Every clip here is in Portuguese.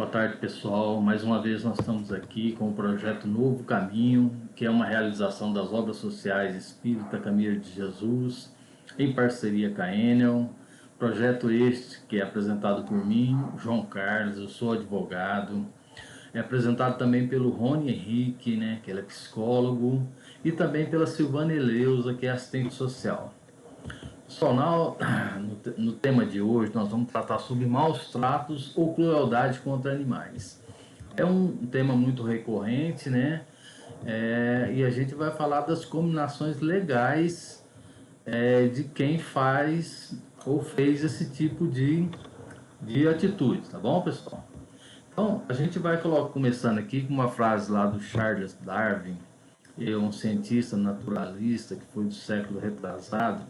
tarde, pessoal. Mais uma vez nós estamos aqui com o projeto Novo Caminho, que é uma realização das obras sociais Espírita Caminho de Jesus, em parceria com a Enel. Projeto este que é apresentado por mim, João Carlos, eu sou advogado. É apresentado também pelo Rony Henrique, né, que ele é psicólogo, e também pela Silvana Eleusa, que é assistente social. Pessoal, no tema de hoje nós vamos tratar sobre maus tratos ou crueldade contra animais. É um tema muito recorrente, né? E a gente vai falar das combinações legais de quem faz ou fez esse tipo de atitude, tá bom, pessoal? Então, a gente vai começando aqui com uma frase lá do Charles Darwin, um cientista naturalista que foi do século retrasado.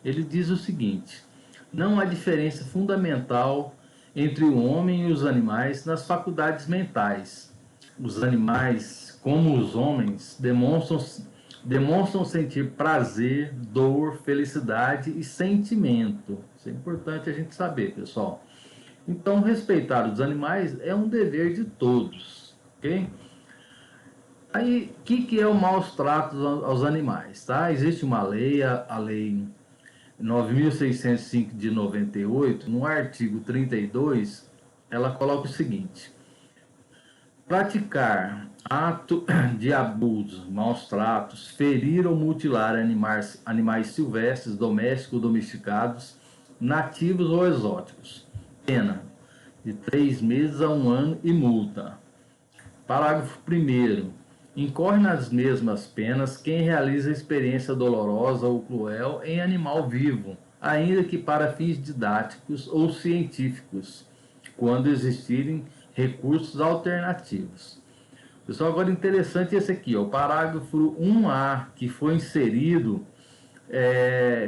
Ele diz o seguinte: não há diferença fundamental entre o homem e os animais nas faculdades mentais. Os animais, como os homens, demonstram sentir prazer, dor, felicidade e sentimento. Isso é importante a gente saber, pessoal. Então, respeitar os animais é um dever de todos, ok? Aí, o que é o maus tratos aos animais, tá? Existe uma lei, a lei 9.605 de 98, no artigo 32, ela coloca o seguinte: praticar ato de abuso, maus tratos, ferir ou mutilar animais silvestres, domésticos ou domesticados, nativos ou exóticos. Pena de 3 meses a 1 ano e multa. Parágrafo 1º. Incorre nas mesmas penas quem realiza experiência dolorosa ou cruel em animal vivo, ainda que para fins didáticos ou científicos, quando existirem recursos alternativos. Pessoal, agora interessante esse aqui, ó, o parágrafo 1A, que foi inserido,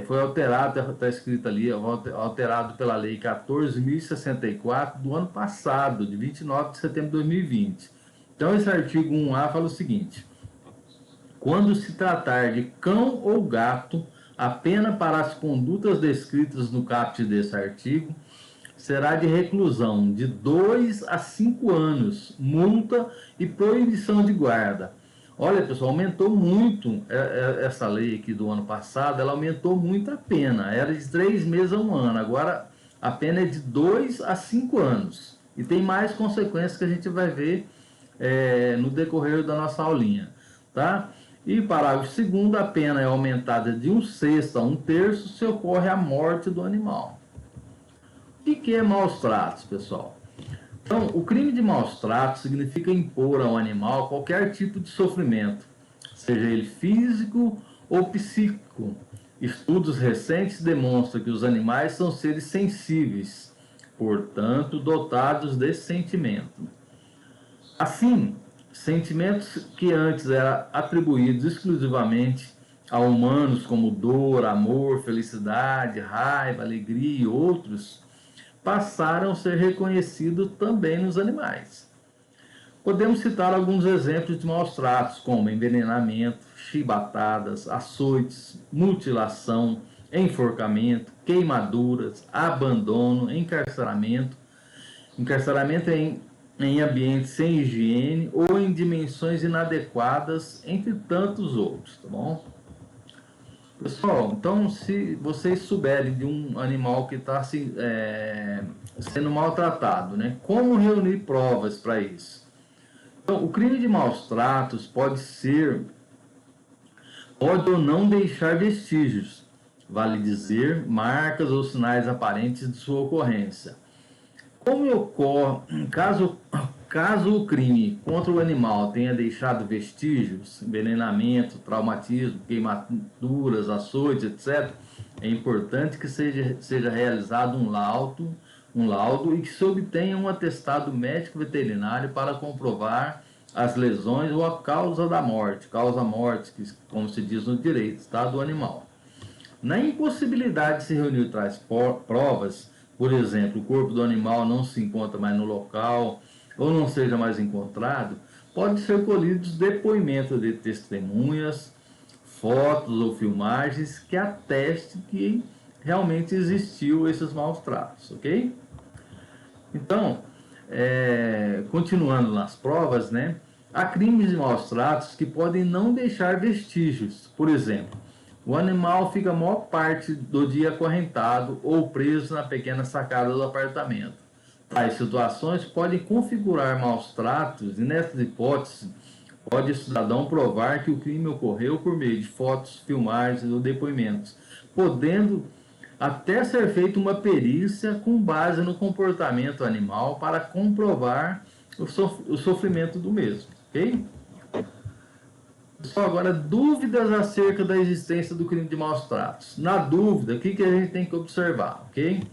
foi alterado, está escrito ali, alterado pela lei 14.064 do ano passado, de 29 de setembro de 2020. Então, esse artigo 1A fala o seguinte: quando se tratar de cão ou gato, a pena para as condutas descritas no caput desse artigo será de reclusão de 2 a 5 anos, multa e proibição de guarda. Olha, pessoal, aumentou muito essa lei aqui do ano passado, ela aumentou muito a pena. Era de 3 meses a 1 ano, agora a pena é de 2 a 5 anos. E tem mais consequências que a gente vai ver no decorrer da nossa aulinha, tá? E parágrafo 2º, a pena é aumentada de 1/6 a 1/3 se ocorre a morte do animal. O que é maus tratos, pessoal? Então, o crime de maus tratos significa impor ao animal qualquer tipo de sofrimento, seja ele físico ou psíquico. Estudos recentes demonstram que os animais são seres sensíveis, portanto, dotados desse sentimento. Assim, sentimentos que antes eram atribuídos exclusivamente a humanos, como dor, amor, felicidade, raiva, alegria e outros, passaram a ser reconhecidos também nos animais. Podemos citar alguns exemplos de maus tratos, como envenenamento, chibatadas, açoites, mutilação, enforcamento, queimaduras, abandono, encarceramento em ambientes sem higiene ou em dimensões inadequadas, entre tantos outros, tá bom? Pessoal, então, se vocês souberem de um animal que está sendo maltratado, né, como reunir provas para isso? Então, o crime de maus tratos pode ou não deixar vestígios, vale dizer, marcas ou sinais aparentes de sua ocorrência. Como ocorre, caso o crime contra o animal tenha deixado vestígios, envenenamento, traumatismo, queimaduras, açoites, etc., é importante que seja realizado um laudo e que se obtenha um atestado médico veterinário para comprovar as lesões ou a causa morte, que, como se diz no direito, tá, do animal. Na impossibilidade de se reunir tais provas, por exemplo, o corpo do animal não se encontra mais no local ou não seja mais encontrado, pode ser colhidos depoimentos de testemunhas, fotos ou filmagens que atestem que realmente existiu esses maus tratos, ok? Então, continuando nas provas, né, há crimes de maus tratos que podem não deixar vestígios. Por exemplo, o animal fica a maior parte do dia acorrentado ou preso na pequena sacada do apartamento. Tais situações podem configurar maus tratos e, nessas hipóteses, pode o cidadão provar que o crime ocorreu por meio de fotos, filmagens ou depoimentos, podendo até ser feita uma perícia com base no comportamento animal para comprovar o sofrimento do mesmo, ok? Pessoal, agora, dúvidas acerca da existência do crime de maus tratos. Na dúvida, o que a gente tem que observar, ok?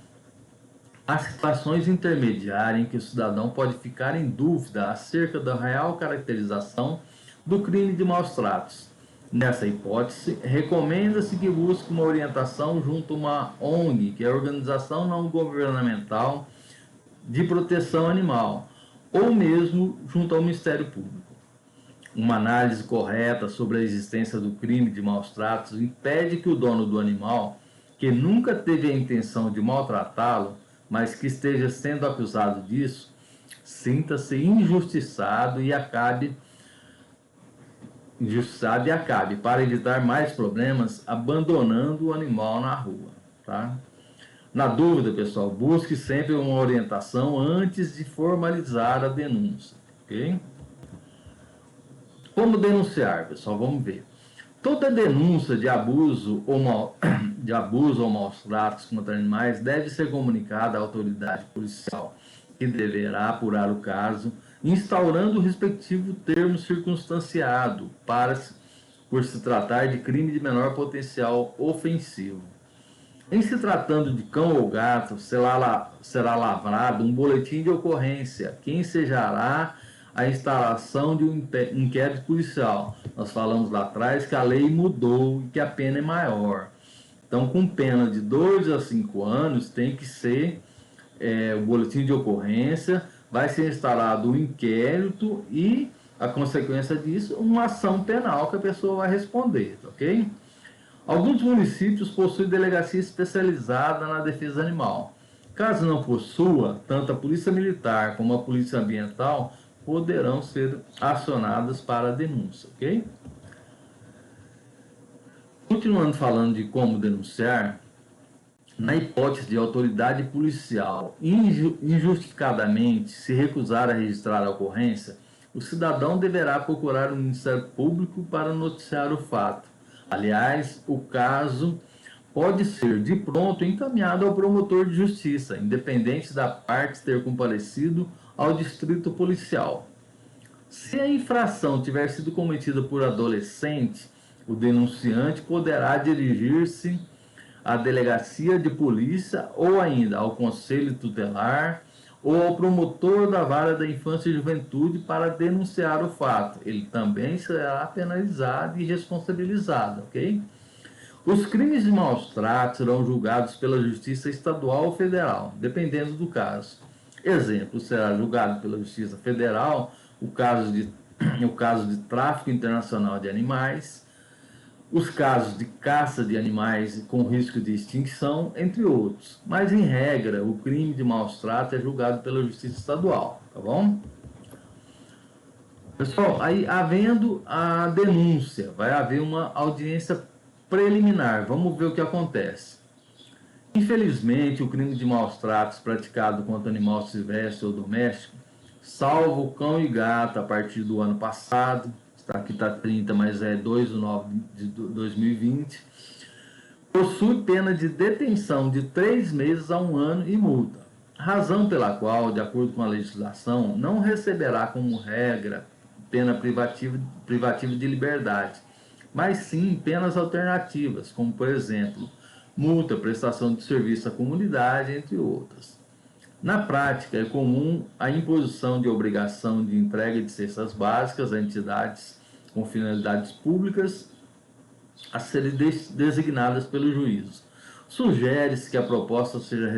As situações intermediárias em que o cidadão pode ficar em dúvida acerca da real caracterização do crime de maus tratos. Nessa hipótese, recomenda-se que busque uma orientação junto a uma ONG, que é a Organização Não Governamental de Proteção Animal, ou mesmo junto ao Ministério Público. Uma análise correta sobre a existência do crime de maus tratos impede que o dono do animal, que nunca teve a intenção de maltratá-lo, mas que esteja sendo acusado disso, sinta-se injustiçado e acabe, para evitar mais problemas, abandonando o animal na rua. Tá? Na dúvida, pessoal, busque sempre uma orientação antes de formalizar a denúncia. Ok? Como denunciar, pessoal? Vamos ver. Toda denúncia de abuso ou maus tratos contra animais deve ser comunicada à autoridade policial, que deverá apurar o caso, instaurando o respectivo termo circunstanciado por se tratar de crime de menor potencial ofensivo. Em se tratando de cão ou gato, será lavrado um boletim de ocorrência, que ensejará a instalação de um inquérito policial. Nós falamos lá atrás que a lei mudou e que a pena é maior. Então, com pena de 2 a 5 anos, tem que ser o boletim de ocorrência, vai ser instalado um inquérito e, a consequência disso, uma ação penal que a pessoa vai responder, ok? Alguns municípios possuem delegacia especializada na defesa animal. Caso não possua, tanto a Polícia Militar como a Polícia Ambiental poderão ser acionadas para a denúncia, ok? Continuando falando de como denunciar, na hipótese de autoridade policial injustificadamente se recusar a registrar a ocorrência, o cidadão deverá procurar o Ministério Público para noticiar o fato. Aliás, o caso pode ser de pronto encaminhado ao promotor de justiça, independente da parte ter comparecido ao distrito policial. Se a infração tiver sido cometida por adolescente, o denunciante poderá dirigir-se à delegacia de polícia ou ainda ao conselho tutelar ou ao promotor da vara da infância e juventude para denunciar o fato. Ele também será penalizado e responsabilizado, ok? Os crimes de maus tratos serão julgados pela Justiça Estadual ou Federal, dependendo do caso. Exemplo, será julgado pela Justiça Federal o caso de tráfico internacional de animais, os casos de caça de animais com risco de extinção, entre outros. Mas, em regra, o crime de maus tratos é julgado pela Justiça Estadual, tá bom? Pessoal, aí havendo a denúncia, vai haver uma audiência preliminar. Vamos ver o que acontece. Infelizmente, o crime de maus tratos praticado contra animal silvestre ou doméstico, salvo cão e gato a partir do ano passado, aqui está 30, mas é 2/9 de 2020, possui pena de detenção de 3 meses a 1 ano e multa, razão pela qual, de acordo com a legislação, não receberá como regra pena privativa de liberdade, mas sim penas alternativas, como, por exemplo, multa, prestação de serviço à comunidade, entre outras. Na prática, é comum a imposição de obrigação de entrega de cestas básicas a entidades com finalidades públicas a serem designadas pelos juízes. Sugere-se que a proposta seja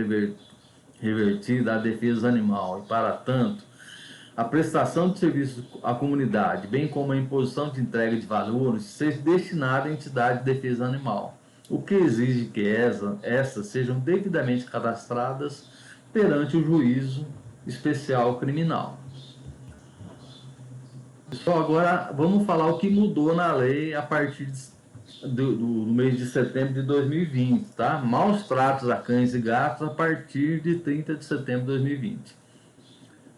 revertida à defesa animal e, para tanto, a prestação de serviço à comunidade, bem como a imposição de entrega de valores, seja destinada à entidade de defesa animal, o que exige que essas sejam devidamente cadastradas perante o juízo Especial Criminal. Pessoal, agora vamos falar o que mudou na lei a partir do mês de setembro de 2020, tá? Maus tratos a cães e gatos a partir de 30 de setembro de 2020.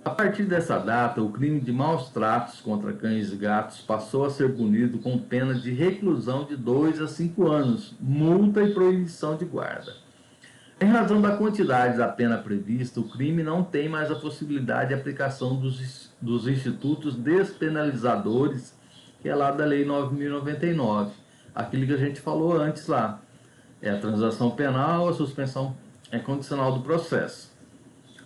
A partir dessa data, o crime de maus tratos contra cães e gatos passou a ser punido com pena de reclusão de 2 a 5 anos, multa e proibição de guarda. Em razão da quantidade da pena prevista, o crime não tem mais a possibilidade de aplicação dos institutos despenalizadores, que é lá da Lei 9.099, aquilo que a gente falou antes lá. É a transação penal, a suspensão condicional do processo.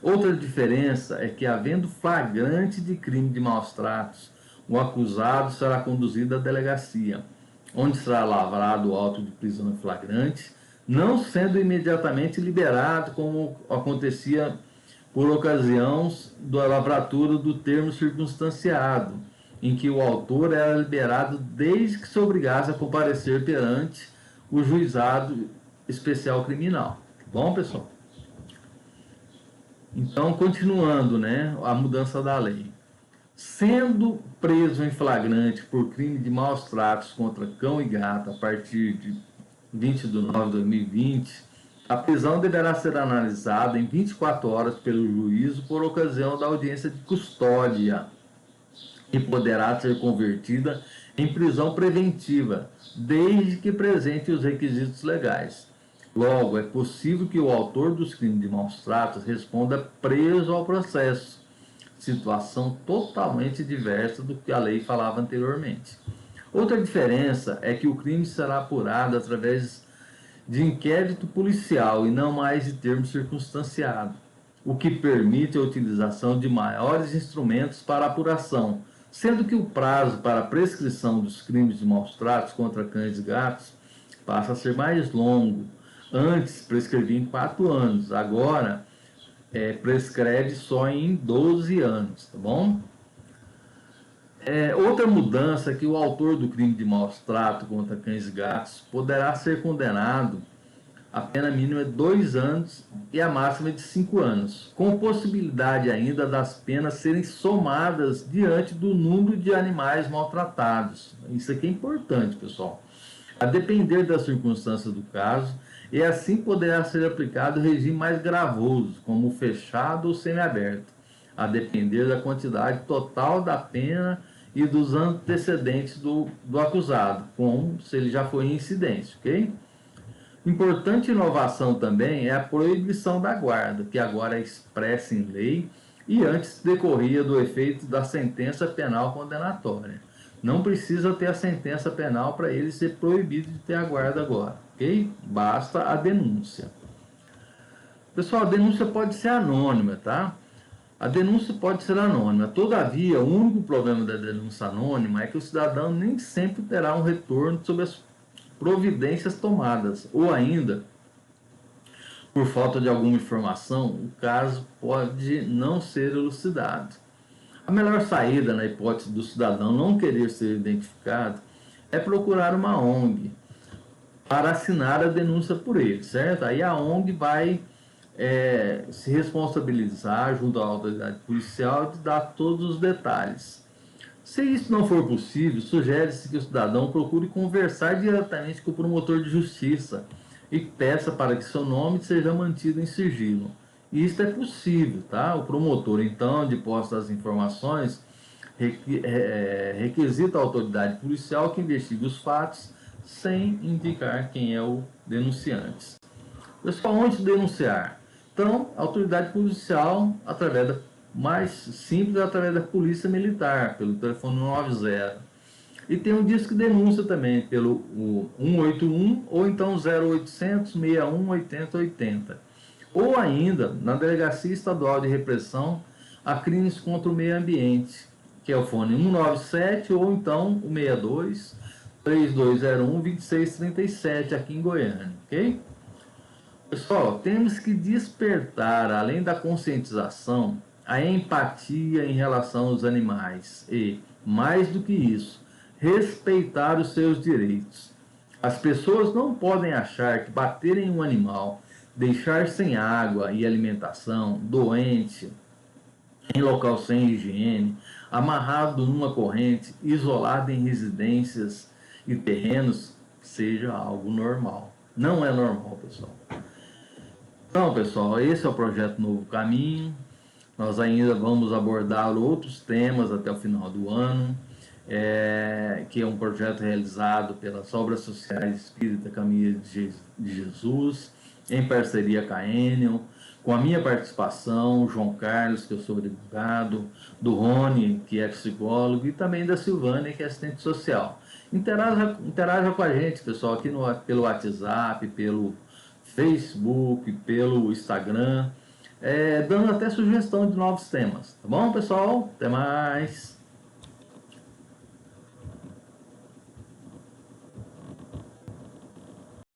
Outra diferença é que, havendo flagrante de crime de maus tratos, o acusado será conduzido à delegacia, onde será lavrado o auto de prisão em flagrante, não sendo imediatamente liberado, como acontecia por ocasião da lavratura do termo circunstanciado, em que o autor era liberado desde que se obrigasse a comparecer perante o juizado especial criminal. Bom, pessoal? Então, continuando, né, a mudança da lei. Sendo preso em flagrante por crime de maus tratos contra cão e gato a partir de 20 de nove de 2020, a prisão deverá ser analisada em 24 horas pelo juízo por ocasião da audiência de custódia e poderá ser convertida em prisão preventiva, desde que presente os requisitos legais. Logo, é possível que o autor dos crimes de maus tratos responda preso ao processo, situação totalmente diversa do que a lei falava anteriormente. Outra diferença é que o crime será apurado através de inquérito policial e não mais de termo circunstanciado, o que permite a utilização de maiores instrumentos para apuração, sendo que o prazo para a prescrição dos crimes de maus tratos contra cães e gatos passa a ser mais longo. Antes prescrevia em 4 anos, agora prescreve só em 12 anos, tá bom? Outra mudança é que o autor do crime de maus tratos contra cães e gatos poderá ser condenado a pena mínima de 2 anos e a máxima de 5 anos, com possibilidade ainda das penas serem somadas diante do número de animais maltratados. Isso aqui é importante, pessoal. A depender das circunstâncias do caso, e assim poderá ser aplicado o regime mais gravoso, como o fechado ou semiaberto, a depender da quantidade total da pena e dos antecedentes do acusado, como se ele já foi em incidência, ok? Importante inovação também é a proibição da guarda, que agora é expressa em lei e antes decorria do efeito da sentença penal condenatória. Não precisa ter a sentença penal para ele ser proibido de ter a guarda agora, ok? Basta a denúncia. Pessoal, a denúncia pode ser anônima, tá? A denúncia pode ser anônima. Todavia, o único problema da denúncia anônima é que o cidadão nem sempre terá um retorno sobre as providências tomadas, ou ainda, por falta de alguma informação, o caso pode não ser elucidado. A melhor saída, na hipótese do cidadão não querer ser identificado, é procurar uma ONG para assinar a denúncia por ele, certo? Aí a ONG vai se responsabilizar junto à autoridade policial de dar todos os detalhes. Se isso não for possível, sugere-se que o cidadão procure conversar diretamente com o promotor de justiça e peça para que seu nome seja mantido em sigilo. E isso é possível, tá? O promotor, então, de posse das informações, requisita a autoridade policial que investigue os fatos sem indicar quem é o denunciante. Pessoal, onde denunciar? Então, a autoridade policial, mais simples, através da polícia militar, pelo telefone 90. E tem um disco de denúncia também, pelo 181 ou então 0800 61 80 80. Ou ainda, na Delegacia Estadual de Repressão a Crimes contra o Meio Ambiente, que é o fone 197 ou então o 62 3201 2637 aqui em Goiânia, ok? Pessoal, temos que despertar, além da conscientização, a empatia em relação aos animais e, mais do que isso, respeitar os seus direitos. As pessoas não podem achar que bater em um animal, deixar sem água e alimentação, doente em local sem higiene, amarrado numa corrente, isolado em residências e terrenos, seja algo normal. Não é normal, pessoal. Então, pessoal, esse é o projeto Novo Caminho. Nós ainda vamos abordar outros temas até o final do ano, que é um projeto realizado pelas Obras Sociais Espírita Caminho de Jesus, em parceria com a Enel, com a minha participação, João Carlos, que eu sou advogado, do Rony, que é psicólogo, e também da Silvânia, que é assistente social. Interaja com a gente, pessoal, aqui pelo WhatsApp, pelo Facebook, pelo Instagram, dando até sugestão de novos temas. Tá bom, pessoal? Até mais!